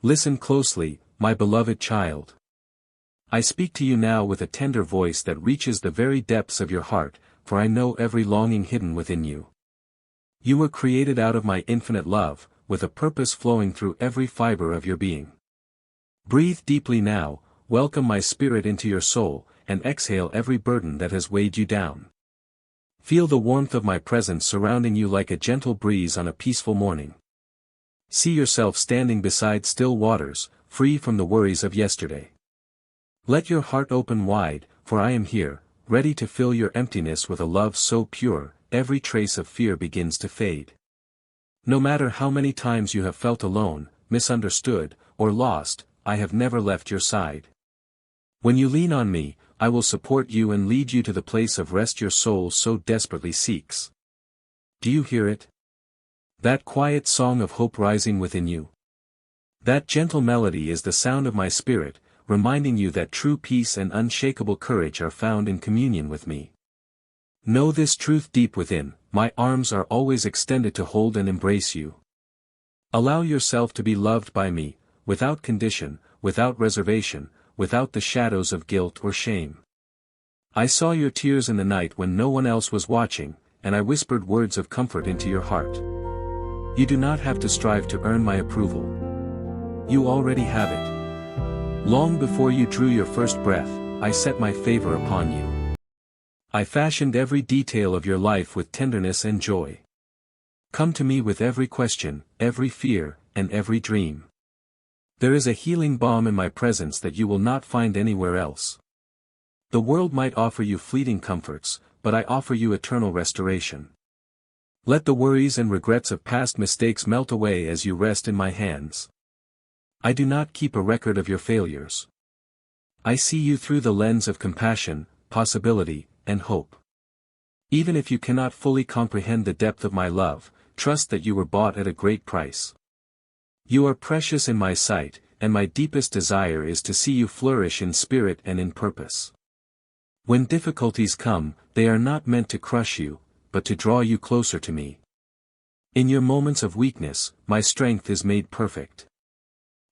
Listen closely, my beloved child. I speak to you now with a tender voice that reaches the very depths of your heart, for I know every longing hidden within you. You were created out of my infinite love, with a purpose flowing through every fiber of your being. Breathe deeply now, welcome my spirit into your soul, and exhale every burden that has weighed you down. Feel the warmth of my presence surrounding you like a gentle breeze on a peaceful morning. See yourself standing beside still waters, free from the worries of yesterday. Let your heart open wide, for I am here, ready to fill your emptiness with a love so pure, every trace of fear begins to fade. No matter how many times you have felt alone, misunderstood, or lost, I have never left your side. When you lean on me, I will support you and lead you to the place of rest your soul so desperately seeks. Do you hear it? That quiet song of hope rising within you? That gentle melody is the sound of my spirit, reminding you that true peace and unshakable courage are found in communion with me. Know this truth deep within, my arms are always extended to hold and embrace you. Allow yourself to be loved by me, without condition, without reservation, without the shadows of guilt or shame. I saw your tears in the night when no one else was watching, and I whispered words of comfort into your heart. You do not have to strive to earn my approval. You already have it. Long before you drew your first breath, I set my favor upon you. I fashioned every detail of your life with tenderness and joy. Come to me with every question, every fear, and every dream. There is a healing balm in my presence that you will not find anywhere else. The world might offer you fleeting comforts, but I offer you eternal restoration. Let the worries and regrets of past mistakes melt away as you rest in my hands. I do not keep a record of your failures. I see you through the lens of compassion, possibility, and hope. Even if you cannot fully comprehend the depth of my love, trust that you were bought at a great price. You are precious in my sight, and my deepest desire is to see you flourish in spirit and in purpose. When difficulties come, they are not meant to crush you, but to draw you closer to me. In your moments of weakness, my strength is made perfect.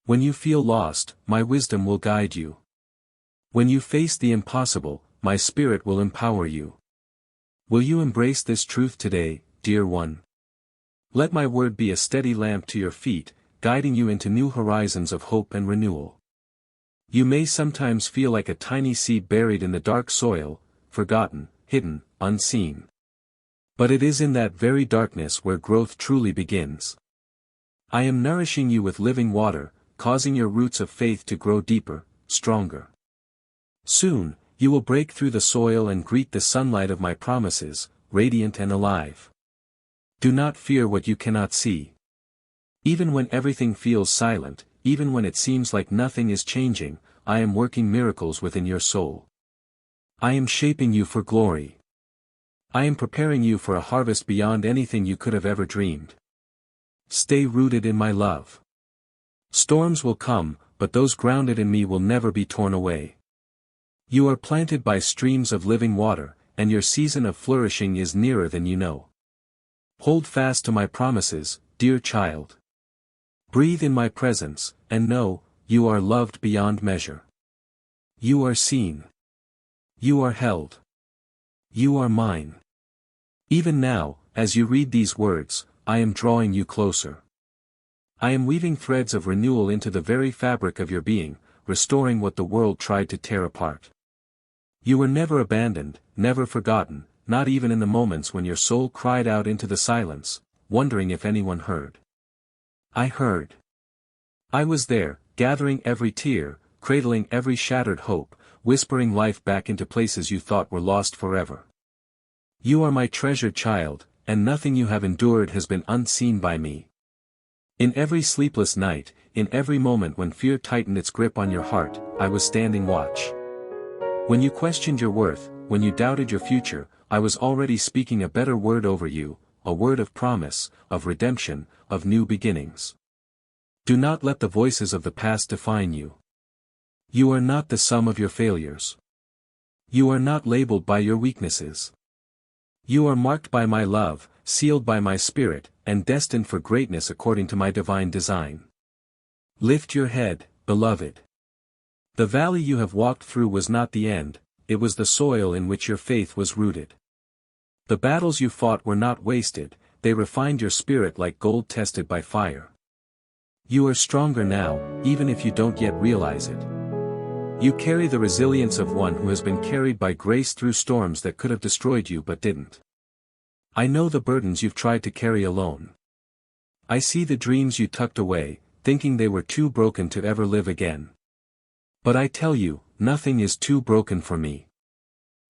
When you feel lost, my wisdom will guide you. When you face the impossible, my spirit will empower you. Will you embrace this truth today, dear one? Let my word be a steady lamp to your feet, guiding you into new horizons of hope and renewal. You may sometimes feel like a tiny seed buried in the dark soil, forgotten, hidden, unseen. But it is in that very darkness where growth truly begins. I am nourishing you with living water, causing your roots of faith to grow deeper, stronger. Soon, you will break through the soil and greet the sunlight of my promises, radiant and alive. Do not fear what you cannot see. Even when everything feels silent, even when it seems like nothing is changing, I am working miracles within your soul. I am shaping you for glory. I am preparing you for a harvest beyond anything you could have ever dreamed. Stay rooted in my love. Storms will come, but those grounded in me will never be torn away. You are planted by streams of living water, and your season of flourishing is nearer than you know. Hold fast to my promises, dear child. Breathe in my presence, and know, you are loved beyond measure. You are seen. You are held. You are mine. Even now, as you read these words, I am drawing you closer. I am weaving threads of renewal into the very fabric of your being, restoring what the world tried to tear apart. You were never abandoned, never forgotten, not even in the moments when your soul cried out into the silence, wondering if anyone heard. I heard. I was there, gathering every tear, cradling every shattered hope, whispering life back into places you thought were lost forever. You are my treasured child, and nothing you have endured has been unseen by me. In every sleepless night, in every moment when fear tightened its grip on your heart, I was standing watch. When you questioned your worth, when you doubted your future, I was already speaking a better word over you, a word of promise, of redemption, of new beginnings. Do not let the voices of the past define you. You are not the sum of your failures. You are not labeled by your weaknesses. You are marked by my love, sealed by my spirit, and destined for greatness according to my divine design. Lift your head, beloved. The valley you have walked through was not the end, it was the soil in which your faith was rooted. The battles you fought were not wasted, they refined your spirit like gold tested by fire. You are stronger now, even if you don't yet realize it. You carry the resilience of one who has been carried by grace through storms that could have destroyed you but didn't. I know the burdens you've tried to carry alone. I see the dreams you tucked away, thinking they were too broken to ever live again. But I tell you, nothing is too broken for me.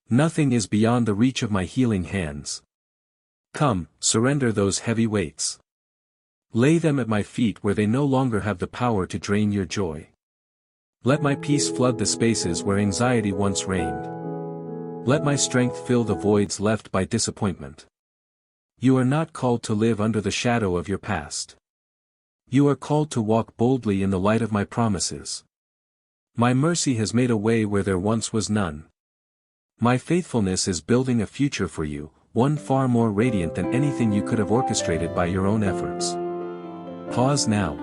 Nothing is beyond the reach of my healing hands. Come, surrender those heavy weights. Lay them at my feet where they no longer have the power to drain your joy. Let my peace flood the spaces where anxiety once reigned. Let my strength fill the voids left by disappointment. You are not called to live under the shadow of your past. You are called to walk boldly in the light of my promises. My mercy has made a way where there once was none. My faithfulness is building a future for you, one far more radiant than anything you could have orchestrated by your own efforts. Pause now.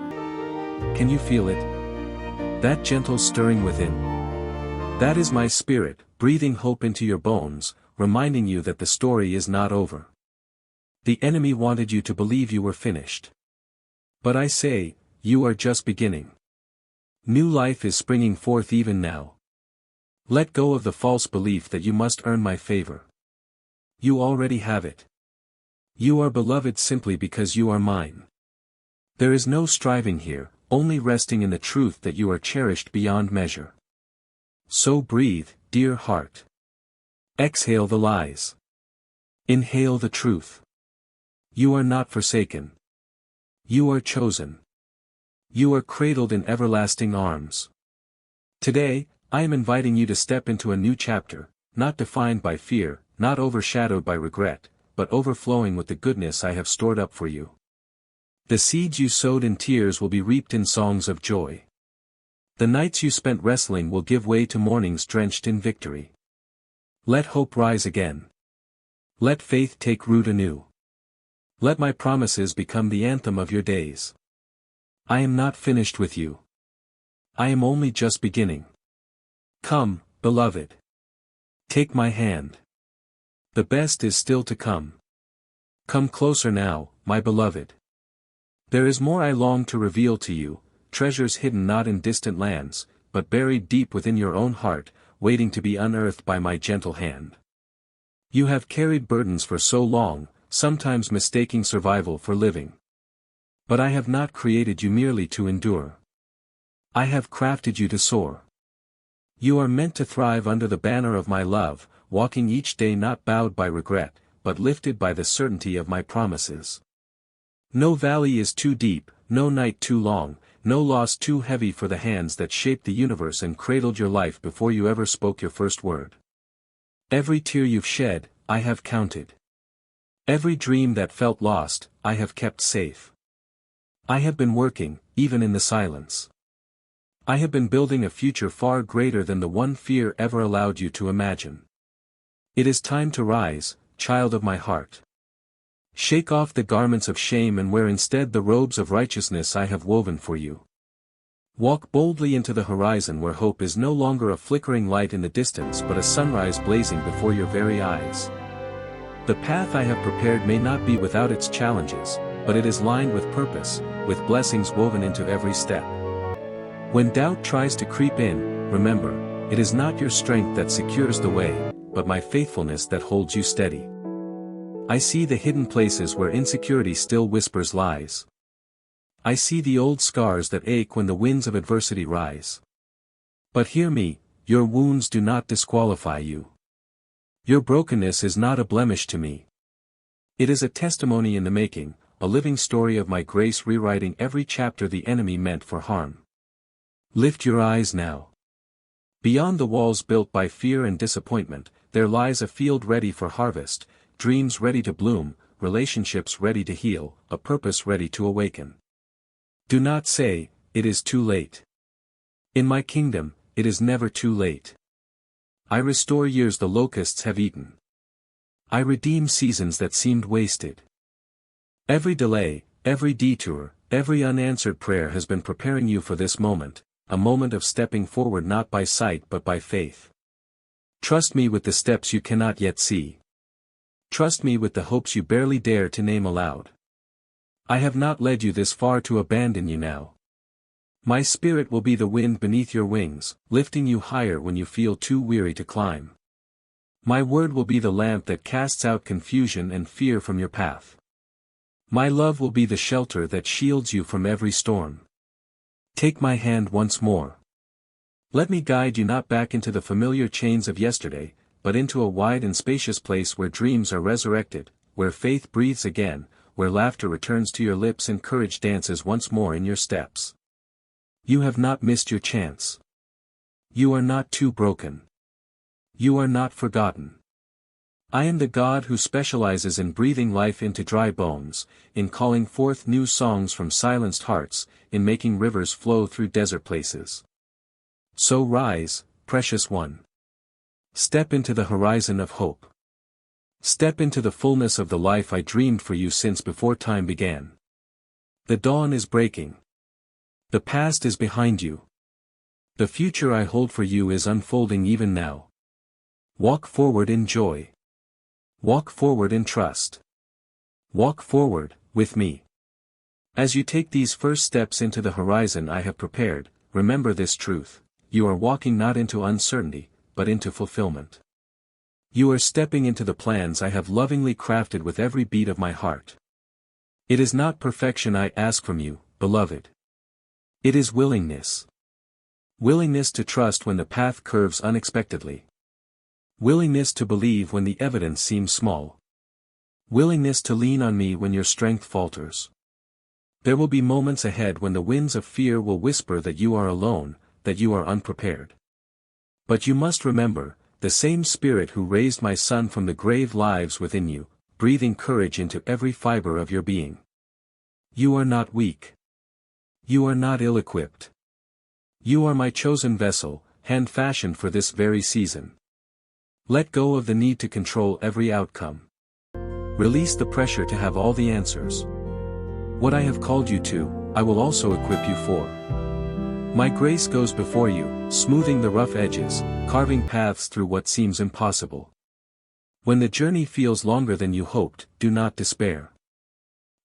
Can you feel it? That gentle stirring within. That is my spirit, breathing hope into your bones, reminding you that the story is not over. The enemy wanted you to believe you were finished. But I say, you are just beginning. New life is springing forth even now. Let go of the false belief that you must earn my favor. You already have it. You are beloved simply because you are mine. There is no striving here, only resting in the truth that you are cherished beyond measure. So breathe, dear heart. Exhale the lies. Inhale the truth. You are not forsaken. You are chosen. You are cradled in everlasting arms. Today, I am inviting you to step into a new chapter, not defined by fear, not overshadowed by regret, but overflowing with the goodness I have stored up for you. The seeds you sowed in tears will be reaped in songs of joy. The nights you spent wrestling will give way to mornings drenched in victory. Let hope rise again. Let faith take root anew. Let my promises become the anthem of your days. I am not finished with you. I am only just beginning. Come, beloved. Take my hand. The best is still to come. Come closer now, my beloved. There is more I long to reveal to you, treasures hidden not in distant lands, but buried deep within your own heart, waiting to be unearthed by my gentle hand. You have carried burdens for so long, sometimes mistaking survival for living. But I have not created you merely to endure. I have crafted you to soar. You are meant to thrive under the banner of my love, walking each day not bowed by regret, but lifted by the certainty of my promises. No valley is too deep, no night too long, no loss too heavy for the hands that shaped the universe and cradled your life before you ever spoke your first word. Every tear you've shed, I have counted. Every dream that felt lost, I have kept safe. I have been working, even in the silence. I have been building a future far greater than the one fear ever allowed you to imagine. It is time to rise, child of my heart. Shake off the garments of shame and wear instead the robes of righteousness I have woven for you. Walk boldly into the horizon where hope is no longer a flickering light in the distance but a sunrise blazing before your very eyes. The path I have prepared may not be without its challenges, but it is lined with purpose, with blessings woven into every step. When doubt tries to creep in, remember, it is not your strength that secures the way, but my faithfulness that holds you steady. I see the hidden places where insecurity still whispers lies. I see the old scars that ache when the winds of adversity rise. But hear me, your wounds do not disqualify you. Your brokenness is not a blemish to me. It is a testimony in the making, a living story of my grace rewriting every chapter the enemy meant for harm. Lift your eyes now. Beyond the walls built by fear and disappointment, there lies a field ready for harvest, dreams ready to bloom, relationships ready to heal, a purpose ready to awaken. Do not say, it is too late. In my kingdom, it is never too late. I restore years the locusts have eaten. I redeem seasons that seemed wasted. Every delay, every detour, Every unanswered prayer has been preparing you for this moment, a moment of stepping forward not by sight but by faith. Trust me with the steps you cannot yet see. Trust me with the hopes you barely dare to name aloud. I have not led you this far to abandon you now. My spirit will be the wind beneath your wings, lifting you higher when you feel too weary to climb. My word will be the lamp that casts out confusion and fear from your path. My love will be the shelter that shields you from every storm. Take my hand once more. Let me guide you not back into the familiar chains of yesterday, but into a wide and spacious place where dreams are resurrected, where faith breathes again, where laughter returns to your lips and courage dances once more in your steps. You have not missed your chance. You are not too broken. You are not forgotten. I am the God who specializes in breathing life into dry bones, in calling forth new songs from silenced hearts, in making rivers flow through desert places. So rise, precious one. Step into the horizon of hope. Step into the fullness of the life I dreamed for you since before time began. The dawn is breaking. The past is behind you. The future I hold for you is unfolding even now. Walk forward in joy. Walk forward in trust. Walk forward, with me. As you take these first steps into the horizon I have prepared, remember this truth: you are walking not into uncertainty, but into fulfillment. You are stepping into the plans I have lovingly crafted with every beat of my heart. It is not perfection I ask from you, beloved. It is willingness. Willingness to trust when the path curves unexpectedly. Willingness to believe when the evidence seems small. Willingness to lean on me when your strength falters. There will be moments ahead when the winds of fear will whisper that you are alone, that you are unprepared. But you must remember, the same Spirit who raised my Son from the grave lives within you, breathing courage into every fiber of your being. You are not weak. You are not ill-equipped. You are my chosen vessel, hand-fashioned for this very season. Let go of the need to control every outcome. Release the pressure to have all the answers. What I have called you to, I will also equip you for. My grace goes before you, smoothing the rough edges, carving paths through what seems impossible. When the journey feels longer than you hoped, do not despair.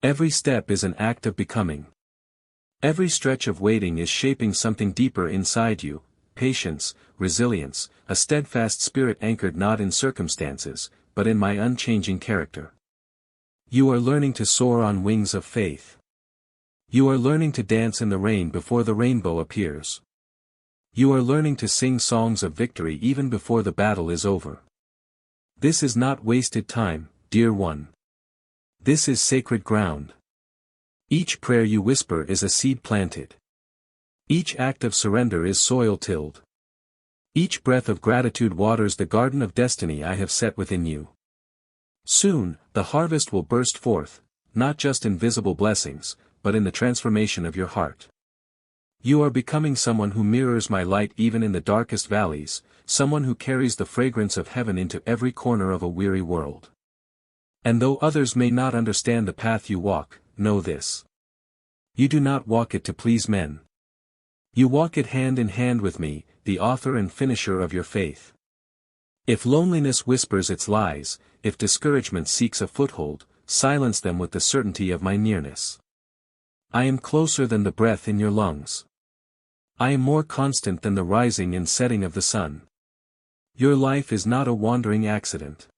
Every step is an act of becoming. Every stretch of waiting is shaping something deeper inside you: patience, resilience, a steadfast spirit anchored not in circumstances, but in my unchanging character. You are learning to soar on wings of faith. You are learning to dance in the rain before the rainbow appears. You are learning to sing songs of victory even before the battle is over. This is not wasted time, dear one. This is sacred ground. Each prayer you whisper is a seed planted. Each act of surrender is soil tilled. Each breath of gratitude waters the garden of destiny I have set within you. Soon, the harvest will burst forth, not just in visible blessings, but in the transformation of your heart. You are becoming someone who mirrors my light even in the darkest valleys, someone who carries the fragrance of heaven into every corner of a weary world. And though others may not understand the path you walk, know this: you do not walk it to please men. You walk it hand in hand with me, the author and finisher of your faith. If loneliness whispers its lies, if discouragement seeks a foothold, silence them with the certainty of my nearness. I am closer than the breath in your lungs. I am more constant than the rising and setting of the sun. Your life is not a wandering accident.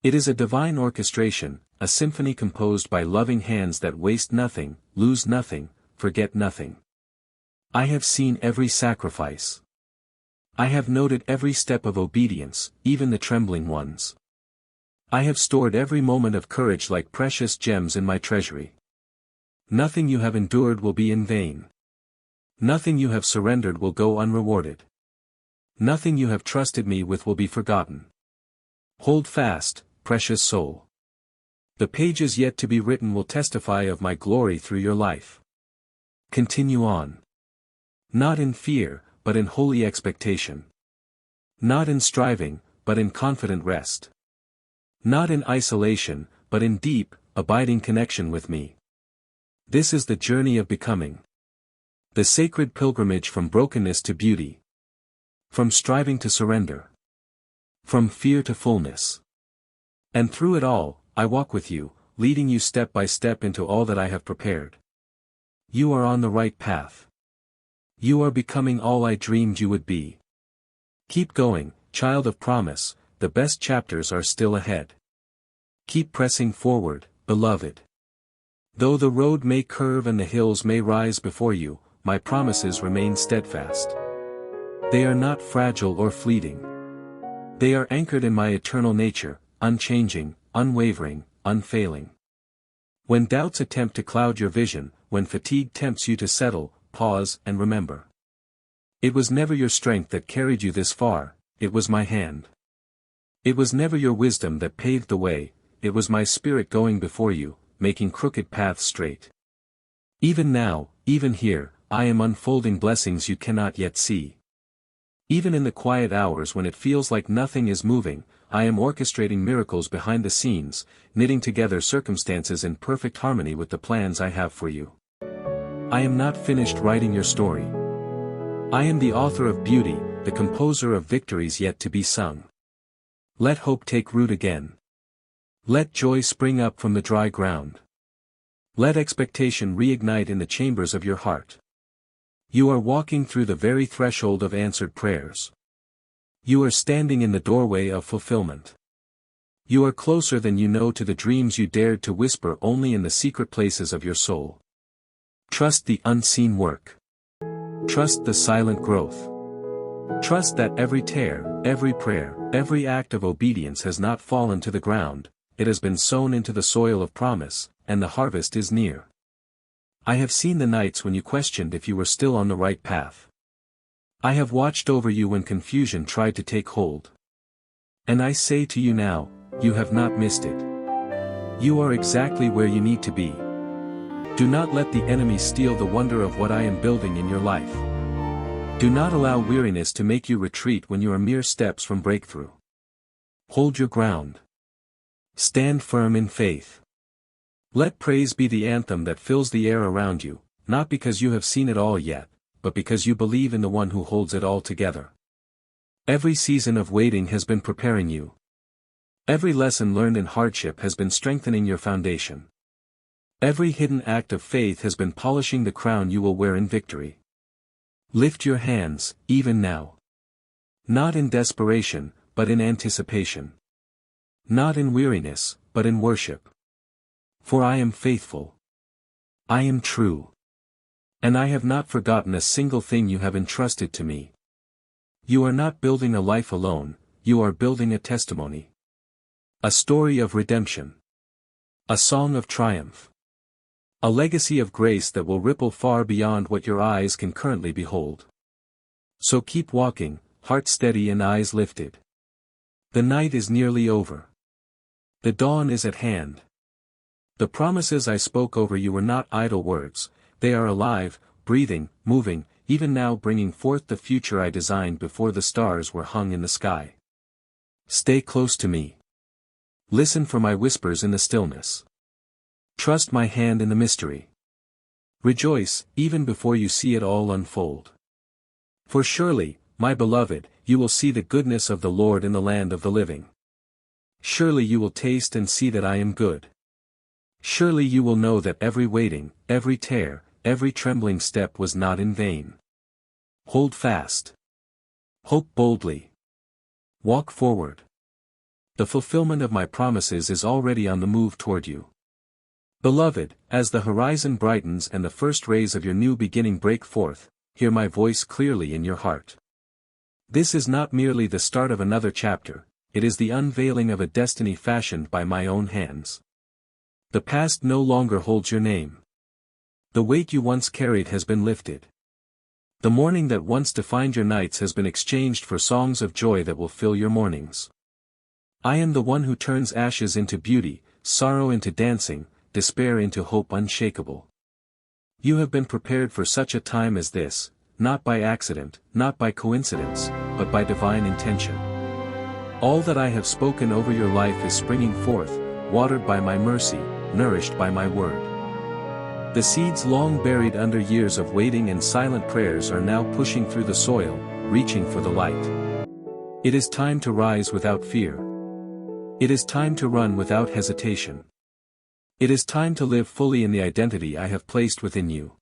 It is a divine orchestration, a symphony composed by loving hands that waste nothing, lose nothing, forget nothing. I have seen every sacrifice. I have noted every step of obedience, even the trembling ones. I have stored every moment of courage like precious gems in my treasury. Nothing you have endured will be in vain. Nothing you have surrendered will go unrewarded. Nothing you have trusted me with will be forgotten. Hold fast, precious soul. The pages yet to be written will testify of my glory through your life. Continue on. Not in fear, but in holy expectation. Not in striving, but in confident rest. Not in isolation, but in deep, abiding connection with me. This is the journey of becoming. The sacred pilgrimage from brokenness to beauty. From striving to surrender. From fear to fullness. And through it all, I walk with you, leading you step by step into all that I have prepared. You are on the right path. You are becoming all I dreamed you would be. Keep going, child of promise, the best chapters are still ahead. Keep pressing forward, beloved. Though the road may curve and the hills may rise before you, my promises remain steadfast. They are not fragile or fleeting. They are anchored in my eternal nature, unchanging, unwavering, unfailing. When doubts attempt to cloud your vision, when fatigue tempts you to settle, pause and remember. It was never your strength that carried you this far, it was my hand. It was never your wisdom that paved the way, it was my spirit going before you, making crooked paths straight. Even now, even here, I am unfolding blessings you cannot yet see. Even in the quiet hours when it feels like nothing is moving, I am orchestrating miracles behind the scenes, knitting together circumstances in perfect harmony with the plans I have for you. I am not finished writing your story. I am the author of beauty, the composer of victories yet to be sung. Let hope take root again. Let joy spring up from the dry ground. Let expectation reignite in the chambers of your heart. You are walking through the very threshold of answered prayers. You are standing in the doorway of fulfillment. You are closer than you know to the dreams you dared to whisper only in the secret places of your soul. Trust the unseen work. Trust the silent growth. Trust that every tear, every prayer, every act of obedience has not fallen to the ground, it has been sown into the soil of promise, and the harvest is near. I have seen the nights when you questioned if you were still on the right path. I have watched over you when confusion tried to take hold. And I say to you now, you have not missed it. You are exactly where you need to be. Do not let the enemy steal the wonder of what I am building in your life. Do not allow weariness to make you retreat when you are mere steps from breakthrough. Hold your ground. Stand firm in faith. Let praise be the anthem that fills the air around you, not because you have seen it all yet, but because you believe in the one who holds it all together. Every season of waiting has been preparing you. Every lesson learned in hardship has been strengthening your foundation. Every hidden act of faith has been polishing the crown you will wear in victory. Lift your hands, even now. Not in desperation, but in anticipation. Not in weariness, but in worship. For I am faithful. I am true. And I have not forgotten a single thing you have entrusted to me. You are not building a life alone, you are building a testimony. A story of redemption. A song of triumph. A legacy of grace that will ripple far beyond what your eyes can currently behold. So keep walking, heart steady and eyes lifted. The night is nearly over. The dawn is at hand. The promises I spoke over you were not idle words, they are alive, breathing, moving, even now bringing forth the future I designed before the stars were hung in the sky. Stay close to me. Listen for my whispers in the stillness. Trust my hand in the mystery. Rejoice, even before you see it all unfold. For surely, my beloved, you will see the goodness of the Lord in the land of the living. Surely you will taste and see that I am good. Surely you will know that every waiting, every tear, every trembling step was not in vain. Hold fast. Hope boldly. Walk forward. The fulfillment of my promises is already on the move toward you. Beloved, as the horizon brightens and the first rays of your new beginning break forth, hear my voice clearly in your heart. This is not merely the start of another chapter, it is the unveiling of a destiny fashioned by my own hands. The past no longer holds your name. The weight you once carried has been lifted. The mourning that once defined your nights has been exchanged for songs of joy that will fill your mornings. I am the one who turns ashes into beauty, sorrow into dancing, despair into hope unshakable. You have been prepared for such a time as this, not by accident, not by coincidence, but by divine intention. All that I have spoken over your life is springing forth, watered by my mercy, nourished by my word. The seeds long buried under years of waiting and silent prayers are now pushing through the soil, reaching for the light. It is time to rise without fear. It is time to run without hesitation. It is time to live fully in the identity I have placed within you.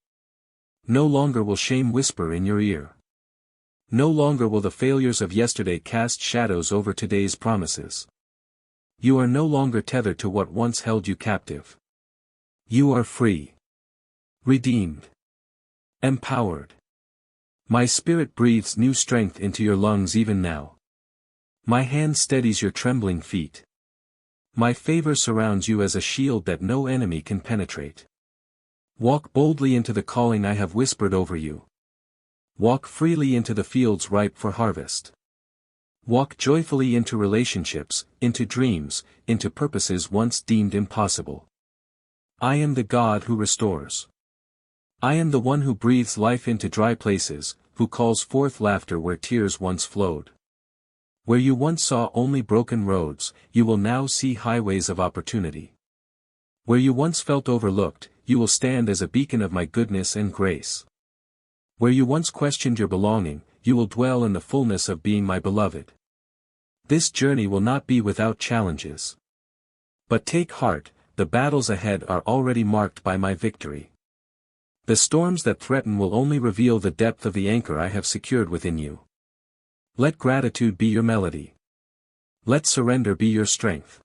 No longer will shame whisper in your ear. No longer will the failures of yesterday cast shadows over today's promises. You are no longer tethered to what once held you captive. You are free. Redeemed. Empowered. My spirit breathes new strength into your lungs even now. My hand steadies your trembling feet. My favor surrounds you as a shield that no enemy can penetrate. Walk boldly into the calling I have whispered over you. Walk freely into the fields ripe for harvest. Walk joyfully into relationships, into dreams, into purposes once deemed impossible. I am the God who restores. I am the one who breathes life into dry places, who calls forth laughter where tears once flowed. Where you once saw only broken roads, you will now see highways of opportunity. Where you once felt overlooked, you will stand as a beacon of my goodness and grace. Where you once questioned your belonging, you will dwell in the fullness of being my beloved. This journey will not be without challenges. But take heart, the battles ahead are already marked by my victory. The storms that threaten will only reveal the depth of the anchor I have secured within you. Let gratitude be your melody. Let surrender be your strength.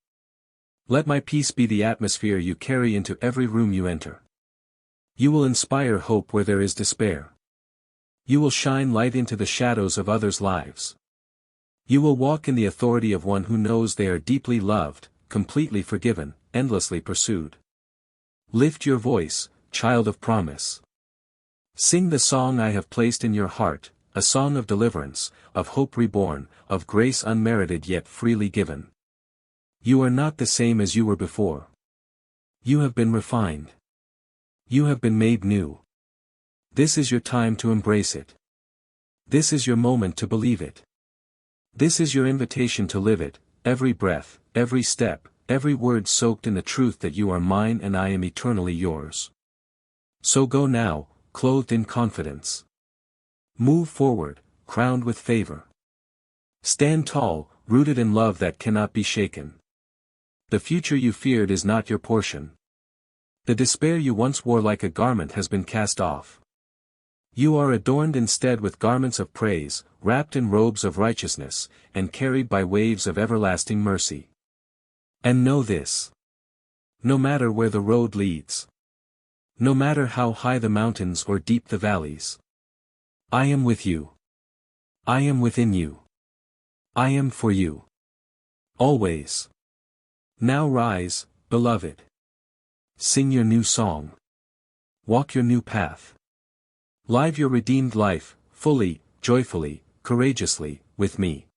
Let my peace be the atmosphere you carry into every room you enter. You will inspire hope where there is despair. You will shine light into the shadows of others' lives. You will walk in the authority of one who knows they are deeply loved, completely forgiven, endlessly pursued. Lift your voice, child of promise. Sing the song I have placed in your heart, a song of deliverance, of hope reborn, of grace unmerited yet freely given. You are not the same as you were before. You have been refined. You have been made new. This is your time to embrace it. This is your moment to believe it. This is your invitation to live it, every breath, every step, every word soaked in the truth that you are mine and I am eternally yours. So go now, clothed in confidence. Move forward, crowned with favor. Stand tall, rooted in love that cannot be shaken. The future you feared is not your portion. The despair you once wore like a garment has been cast off. You are adorned instead with garments of praise, wrapped in robes of righteousness, and carried by waves of everlasting mercy. And know this. No matter where the road leads. No matter how high the mountains or deep the valleys. I am with you. I am within you. I am for you. Always. Now rise, beloved. Sing your new song. Walk your new path. Live your redeemed life, fully, joyfully, courageously, with me.